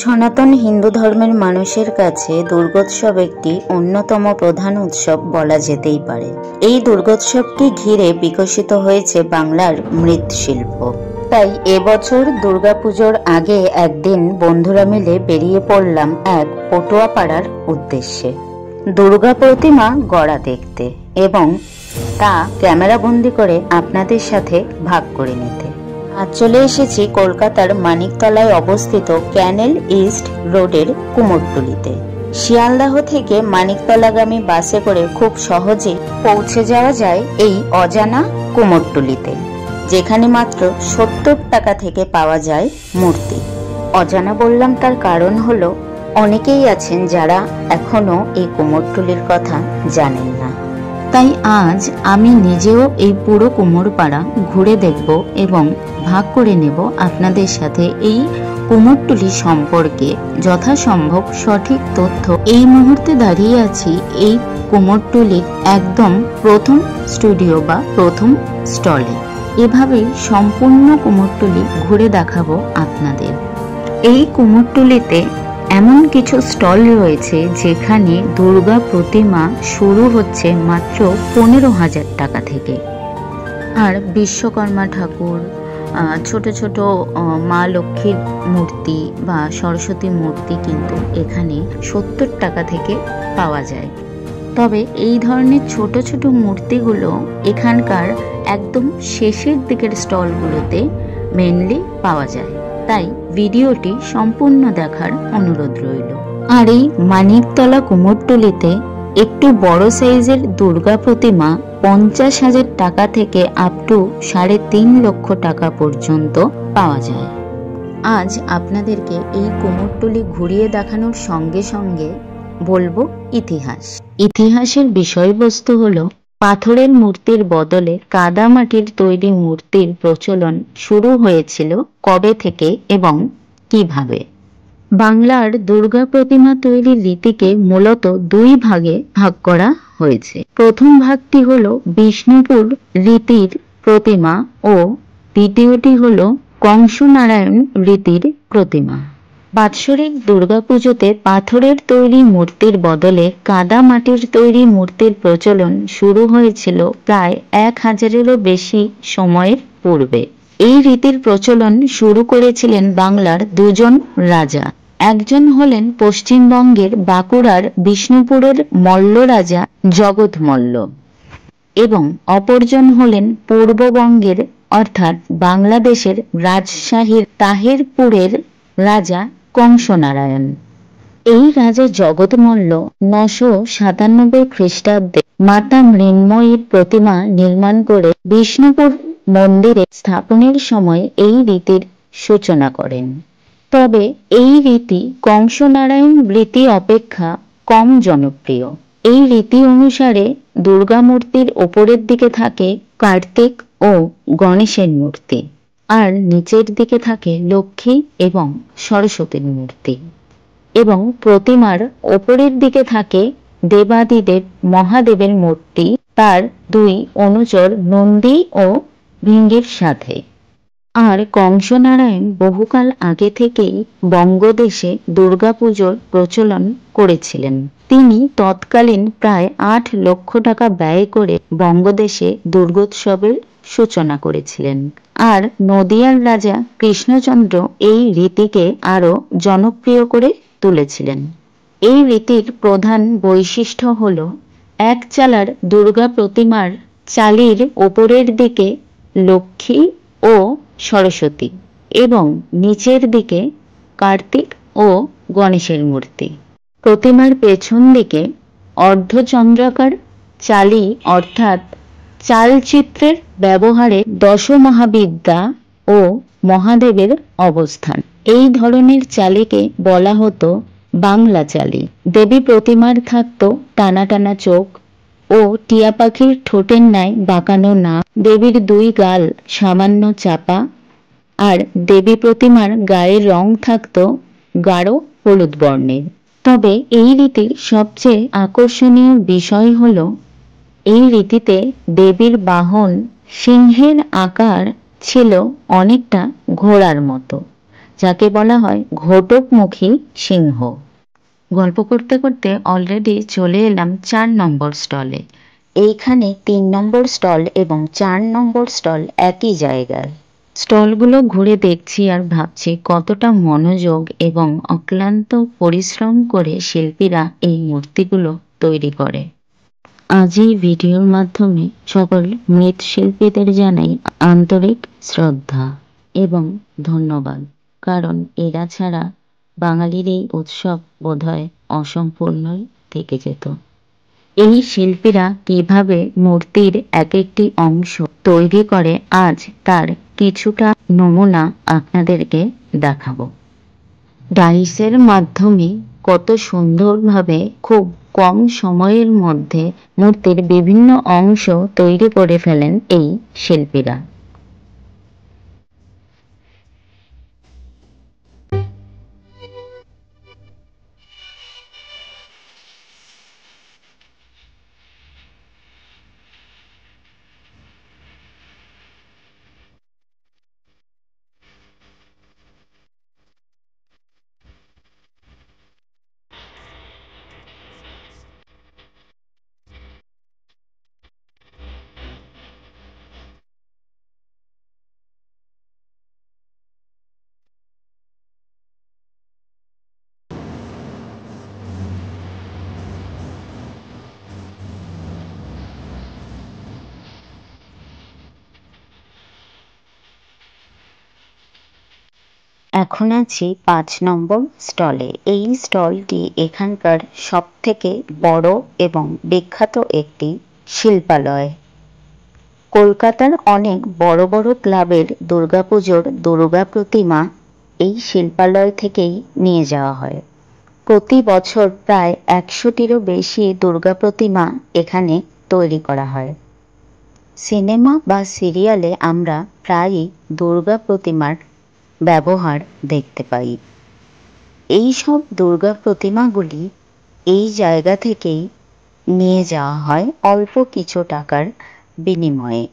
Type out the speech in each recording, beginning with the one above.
সনাতন হিন্দু ধর্মের মানুষের কাছে দুর্গোৎসব একটি অন্যতম প্রধান উৎসব বলা যেতেই পারে। এই দুর্গোৎসবকে ঘিরে বিকশিত হয়েছে বাংলার মৃৎশিল্প। তাই এবছর দুর্গাপুজোর আগে একদিন বন্ধুরা মিলে বেরিয়ে পড়লাম এক পটুয়াপাড়ার উদ্দেশ্যে দুর্গা প্রতিমা গড়া দেখতে এবং তা ক্যামেরাবন্দি করে আপনাদের সাথে ভাগ করে নিতে। আজ চলে এসেছি কলকাতার মানিকতলায় অবস্থিত ক্যানেল ইস্ট রোডের কুমোরটুলিতে। শিয়ালদাহ থেকে মানিকতলাগামী বাসে করে খুব সহজে পৌঁছে যাওয়া যায় এই অজানা কুমোরটুলিতে, যেখানে মাত্র 70 টাকা থেকে পাওয়া যায় মূর্তি। অজানা বললাম তার কারণ হলো অনেকেই আছেন যারা এখনো এই কুমোরটুলির কথা জানেন না। তাই আজ আমি নিজেও এই পুরো কুমোরপাড়া ঘুরে দেখব এবং ভাগ করে নেব আপনাদের সাথে এই কুমোরটুলি সম্পর্কে যথাসম্ভব সঠিক তথ্য। এই মুহূর্তে দাঁড়িয়ে আছি এই কুমোরটুলির একদম প্রথম স্টুডিও বা প্রথম স্টলে। এভাবেই সম্পূর্ণ কুমোরটুলি ঘুরে দেখাবো আপনাদের। এই কুমোরটুলিতে এমন কিছু স্টল রয়েছে যেখানে দুর্গা প্রতিমা শুরু হচ্ছে মাত্র 15,000 টাকা থেকে, আর বিশ্বকর্মা ঠাকুর, ছোট ছোট মা লক্ষ্মীর মূর্তি বা সরস্বতী মূর্তি কিন্তু এখানে 70 টাকা থেকে পাওয়া যায়। তবে এই ধরনের ছোট ছোট মূর্তিগুলো এখানকার একদম শেষের দিকের স্টলগুলোতে মেনলি পাওয়া যায়, তাই ভিডিওটি সম্পূর্ণ দেখার অনুরোধ রইল। আর এই মানিকতলা কুমোরটুলিতে একটু বড় সাইজের দুর্গা প্রতিমা 50,000 টাকা থেকে আপ টু 3.5 লক্ষ টাকা পর্যন্ত পাওয়া যায়। আজ আপনাদেরকে এই কুমোরটুলি ঘুরিয়ে দেখানোর সঙ্গে সঙ্গে বলবো ইতিহাসের বিষয়বস্তু হলো পাথরের মূর্তির বদলে কাদামাটির তৈরি মূর্তির প্রচলন শুরু হয়েছিল কবে থেকে এবং কিভাবে। বাংলার দুর্গা প্রতিমা তৈরির রীতিকে মূলত 2 ভাগে ভাগ করা হয়েছে। প্রথম ভাগটি হলো বিষ্ণুপুর রীতির প্রতিমা ও দ্বিতীয়টি হলো কংসনারায়ণ রীতির প্রতিমা। বাৎসরিক দুর্গাপুজোতে পাথরের তৈরি মূর্তির বদলে কাদা মাটির তৈরি মূর্তির প্রচলন শুরু হয়েছিল প্রায় 1000-এরও বেশি সময়ের পূর্বে। এই রীতির প্রচলন শুরু করেছিলেন বাংলার 2 জন রাজা। একজন হলেন পশ্চিমবঙ্গের বাঁকুড়ার বিষ্ণুপুরের মল্ল রাজা জগৎ মল্ল এবং অপরজন হলেন পূর্ববঙ্গের অর্থাৎ বাংলাদেশের রাজশাহীর তাহেরপুরের রাজা কংসনারায়ণ। এই রাজা জগৎ মল্ল 997 খ্রিস্টাব্দে মাতা মৃন্ময়ীর প্রতিমা নির্মাণ করে বিষ্ণুপুর মন্দিরে স্থাপনের সময় এই রীতির সূচনা করেন। তবে এই রীতি কংসনারায়ণ রীতি অপেক্ষা কম জনপ্রিয়। এই রীতি অনুসারে দুর্গা মূর্তির ওপরের দিকে থাকে কার্তিক ও গণেশের মূর্তি, আর নিচের দিকে থাকে লক্ষ্মী এবং সরস্বতীর মূর্তি, এবং প্রতিমার ওপরের দিকে থাকে দেবাদিদেব মহাদেবের মূর্তি, তার 2 অনুচর নন্দী ও ভৃঙ্গির সাথে। আর কংসনারায়ণ বহুকাল আগে থেকেই বঙ্গদেশে দুর্গাপুজোর প্রচলন করেছিলেন। তিনি তৎকালীন প্রায় 8 লক্ষ টাকা ব্যয় করে বঙ্গদেশে দুর্গোৎসবের সূচনা করেছিলেন। আর নদিয়ার রাজা কৃষ্ণচন্দ্র এই রীতিকে আরো জনপ্রিয় করে তুলেছিলেন। এই রীতির প্রধান বৈশিষ্ট্য হল এক চালার দুর্গা প্রতিমার চালির ওপরের দিকে লক্ষ্মী ও সরস্বতী এবং নিচের দিকে কার্তিক ও গণেশের মূর্তি। প্রতিমার পেছন দিকে অর্ধচন্দ্রাকার চালি অর্থাৎ চালচিত্রের ব্যবহারে 10 মহাবিদ্যা ও মহাদেবের অবস্থান। এই ধরনের চালিকে বলা হতো বাংলা চালি। দেবী প্রতিমার থাকতো টানা টানা চোখ ও টিয়া পাখির ঠোঁটের ন্যায় বাঁকানো নাক। দেবীর 2 গাল সামান্য চাপা, আর দেবী প্রতিমার গায়ের রং থাকতো গাঢ় হলুদ বর্ণের। তবে এই রীতির সবচেয়ে আকর্ষণীয় বিষয় হলো এই রীতিতে দেবীর বাহন সিংহের আকার ছিল অনেকটা ঘোড়ার মতো, যাকে বলা হয় ঘটকমুখী সিংহ। গল্প করতে করতে অলরেডি চলে এলাম 4 নম্বর স্টলে। এইখানে 3 নম্বর স্টল এবং 4 নম্বর স্টল একই জায়গায়। স্টলগুলো ঘুরে দেখছি আর ভাবছি কতটা মনোযোগ এবং অক্লান্ত পরিশ্রম করে শিল্পীরা এই মূর্তিগুলো তৈরি করে। আজ এই ভিডিওর মাধ্যমে সকল মৃৎশিল্পীদের জানাই আন্তরিক শ্রদ্ধা এবং ধন্যবাদ, কারণ এরা ছাড়া বাঙালির এই উৎসব বোধহয় অসম্পূর্ণই থেকে যেত। এই শিল্পীরা কিভাবে মূর্তির এক একটি অংশ তৈরি করে আজ তার কিছুটা নমুনা আপনাদেরকে দেখাবো। ডাইসের মাধ্যমে কত সুন্দরভাবে খুব কম সময়ের মধ্যে মূর্তির বিভিন্ন অংশ তৈরি করে ফেলেন এই শিল্পীরা। এখন আছি 5 নম্বর স্টলে। এই স্টলটি এখানকার সবথেকে বড় এবং বিখ্যাত একটি শিল্পালয়। কলকাতার অনেক বড় বড় ক্লাবের দুর্গাপুজোর দুর্গা প্রতিমা এই শিল্পালয় থেকেই নিয়ে যাওয়া হয়। প্রতি বছর প্রায় 100টিরও বেশি দুর্গা প্রতিমা এখানে তৈরি করা হয়। সিনেমা বা সিরিয়ালে আমরা প্রায়ই দুর্গা প্রতিমার ব্যবহার দেখতে পাই। এই সব দুর্গা প্রতিমাগুলি এই জায়গা থেকেই নিয়ে যাওয়া হয় অল্প কিছু টাকার বিনিময়ে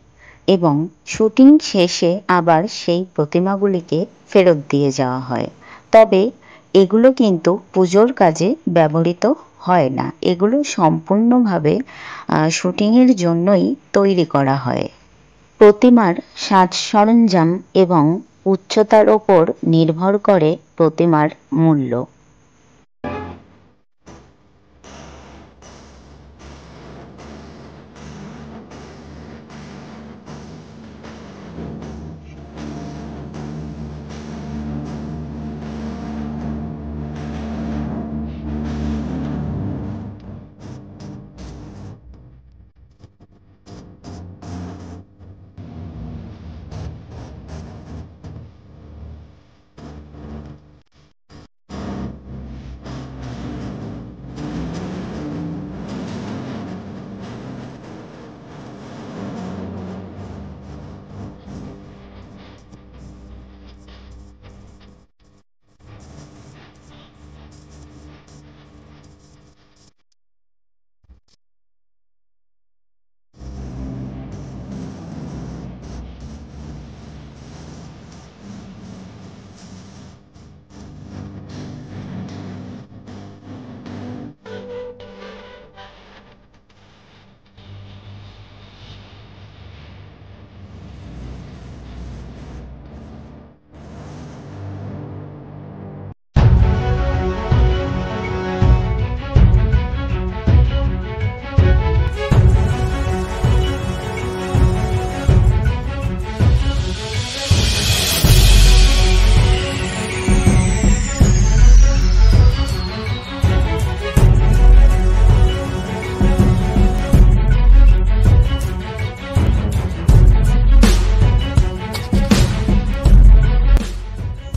এবং শুটিং শেষে আবার সেই প্রতিমাগুলিকে ফেরত দিয়ে যাওয়া হয়। তবে এগুলো কিন্তু পুজোর কাজে ব্যবহৃত হয় না, এগুলো সম্পূর্ণভাবে শুটিংয়ের জন্যই তৈরি করা হয়। প্রতিমার সাজ সরঞ্জাম এবং উচ্চতার ওপর নির্ভর করে প্রতিমার মূল্য।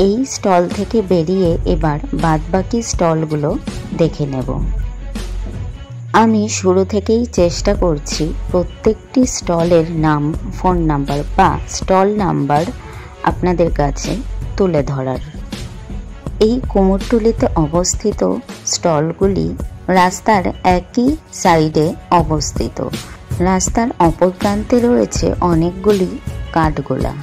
এই স্টল থেকে বেরিয়ে এবার বাদবাকি স্টলগুলো দেখে নেব। আমি শুরু থেকেই চেষ্টা করছি প্রত্যেকটি স্টলের নাম, ফোন নাম্বার বা স্টল নাম্বার আপনাদের কাছে তুলে ধরার। এই কুমোরটুলিতে অবস্থিত স্টলগুলি রাস্তার একই সাইডে অবস্থিত। রাস্তার অপর প্রান্তে রয়েছে অনেকগুলি কাঠগোলা।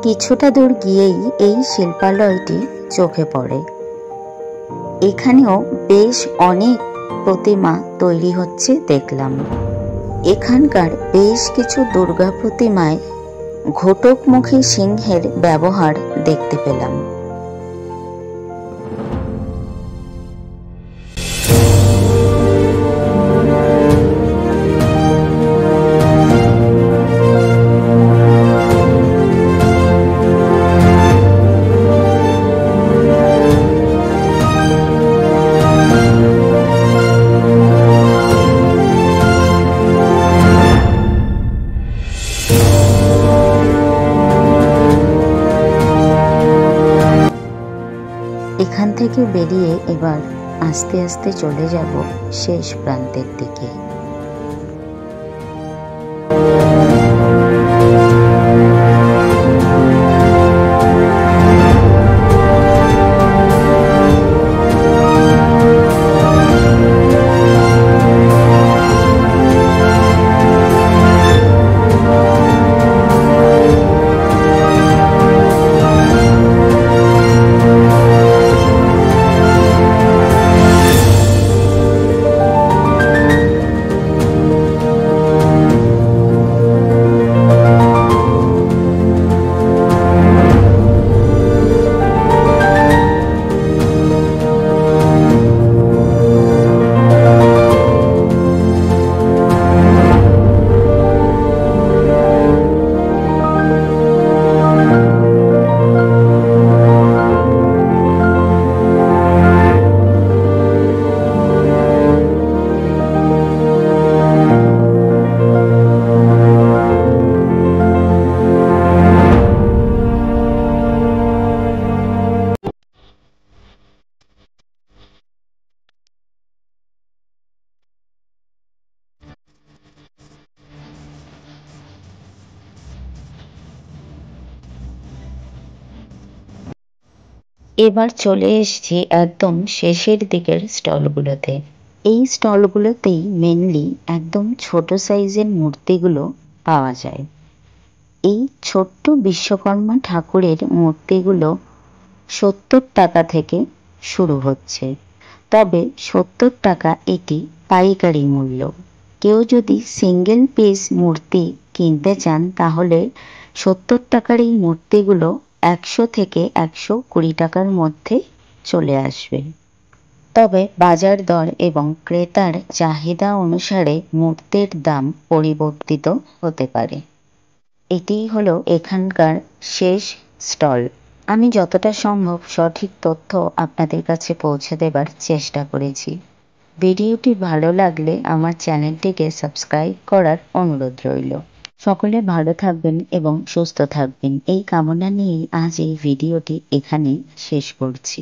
কিছুটা দূর গিয়েই এই শিল্পালয়টি চোখে পড়ে। এখানেও বেশ অনেক প্রতিমা তৈরি হচ্ছে দেখলাম। এখানকার বেশ কিছু দুর্গা প্রতিমায় ঘটকমুখী সিংহের ব্যবহার দেখতে পেলাম। এখান থেকে বেরিয়ে এবার আস্তে আস্তে চলে যাব শেষ প্রান্তের দিকে। এবার চলে এসেছি একদম শেষের দিকের স্টলগুলোতে। এই স্টলগুলোতেই মেনলি একদম ছোট সাইজের মূর্তিগুলো পাওয়া যায়। এই ছোট্ট বিশ্বকর্মা ঠাকুরের মূর্তিগুলো 70 টাকা থেকে শুরু হচ্ছে। তবে 70 টাকা এটি পাইকারি মূল্য। কেউ যদি সিঙ্গেল পিস মূর্তি কিনতে চান তাহলে 70 টাকার এই মূর্তিগুলো 100 থেকে 120 টাকার মধ্যে চলে আসবে। তবে বাজার দর এবং ক্রেতার চাহিদা অনুসারে মূর্তির দাম পরিবর্তিত হতে পারে। এটিই হলো এখানকার শেষ স্টল। আমি যতটা সম্ভব সঠিক তথ্য আপনাদের কাছে পৌঁছে দেবার চেষ্টা করেছি। ভিডিওটি ভালো লাগলে আমার চ্যানেলটিকে সাবস্ক্রাইব করার অনুরোধ রইল। সকলে ভালো থাকবেন এবং সুস্থ থাকবেন এই কামনা নিয়েই আজ এই ভিডিওটি এখানেই শেষ করছি।